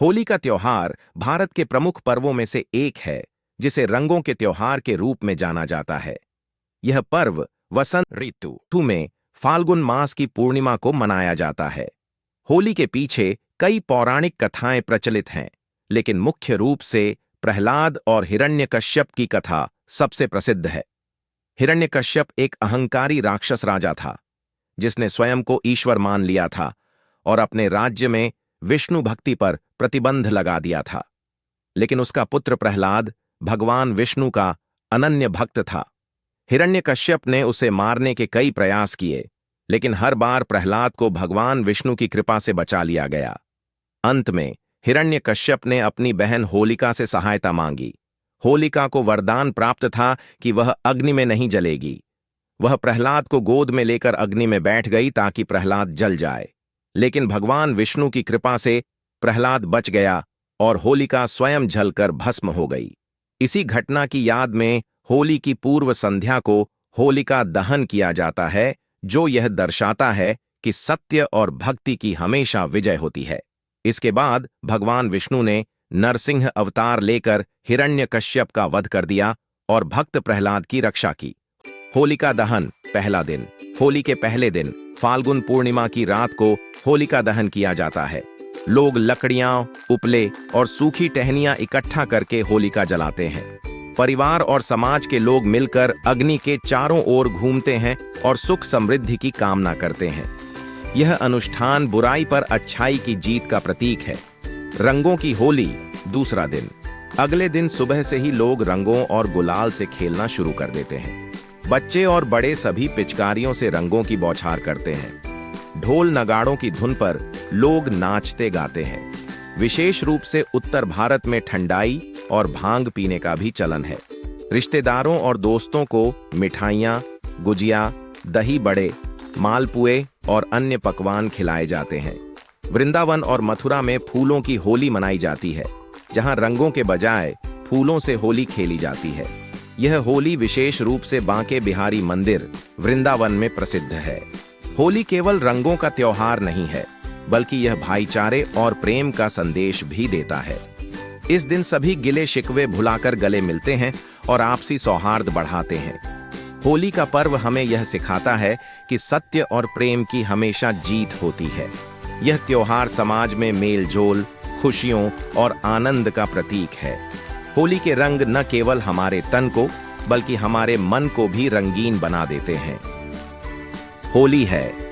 होली का त्योहार भारत के प्रमुख पर्वों में से एक है, जिसे रंगों के त्योहार के रूप में जाना जाता है। यह पर्व वसंत ऋतु में फाल्गुन मास की पूर्णिमा को मनाया जाता है। होली के पीछे कई पौराणिक कथाएं प्रचलित हैं, लेकिन मुख्य रूप से प्रहलाद और हिरण्यकश्यप की कथा सबसे प्रसिद्ध है। हिरण्यकश्यप एक अहंकारी राक्षस राजा था, जिसने स्वयं को ईश्वर मान लिया था और अपने राज्य में विष्णु भक्ति पर प्रतिबंध लगा दिया था। लेकिन उसका पुत्र प्रहलाद भगवान विष्णु का अनन्य भक्त था। हिरण्यकश्यप ने उसे मारने के कई प्रयास किए, लेकिन हर बार प्रहलाद को भगवान विष्णु की कृपा से बचा लिया गया। अंत में हिरण्यकश्यप ने अपनी बहन होलिका से सहायता मांगी। होलिका को वरदान प्राप्त था कि वह अग्नि में नहीं जलेगी। वह प्रहलाद को गोद में लेकर अग्नि में बैठ गई ताकि प्रहलाद जल जाए, लेकिन भगवान विष्णु की कृपा से प्रहलाद बच गया और होलिका स्वयं जलकर भस्म हो गई। इसी घटना की याद में होली की पूर्व संध्या को होलिका दहन किया जाता है, जो यह दर्शाता है कि सत्य और भक्ति की हमेशा विजय होती है। इसके बाद भगवान विष्णु ने नरसिंह अवतार लेकर हिरण्यकश्यप का वध कर दिया और भक्त प्रहलाद की रक्षा की। होलिका दहन पहला दिन। होली के पहले दिन फाल्गुन पूर्णिमा की रात को होलिका दहन किया जाता है। लोग लकड़ियां, उपले और सूखी टहनियां इकट्ठा करके होलिका जलाते हैं। परिवार और समाज के लोग मिलकर अग्नि के चारों ओर घूमते हैं और सुख समृद्धि की कामना करते हैं। यह अनुष्ठान बुराई पर अच्छाई की जीत का प्रतीक है। रंगों की होली दूसरा दिन। अगले दिन सुबह से ही लोग रंगों और गुलाल से खेलना शुरू कर देते हैं। बच्चे और बड़े सभी पिचकारियों से रंगों की बौछार करते हैं। ढोल नगाड़ों की धुन पर लोग नाचते गाते हैं। विशेष रूप से उत्तर भारत में ठंडाई और भांग पीने का भी चलन है। रिश्तेदारों और दोस्तों को मिठाइयाँ, गुजिया, दही बड़े, मालपुए और अन्य पकवान खिलाए जाते हैं। वृंदावन और मथुरा में फूलों की होली मनाई जाती है, जहां रंगों के बजाय फूलों से होली खेली जाती है। यह होली विशेष रूप से बांके बिहारी मंदिर वृंदावन में प्रसिद्ध है। होली केवल रंगों का त्योहार नहीं है, बल्कि यह भाईचारे और प्रेम का संदेश भी देता है। इस दिन सभी गिले शिकवे भुलाकर गले मिलते हैं और आपसी सौहार्द बढ़ाते हैं। होली का पर्व हमें यह सिखाता है कि सत्य और प्रेम की हमेशा जीत होती है। यह त्योहार समाज में मेल जोल, खुशियों और आनंद का प्रतीक है। होली के रंग न केवल हमारे तन को, बल्कि हमारे मन को भी रंगीन बना देते हैं। होली है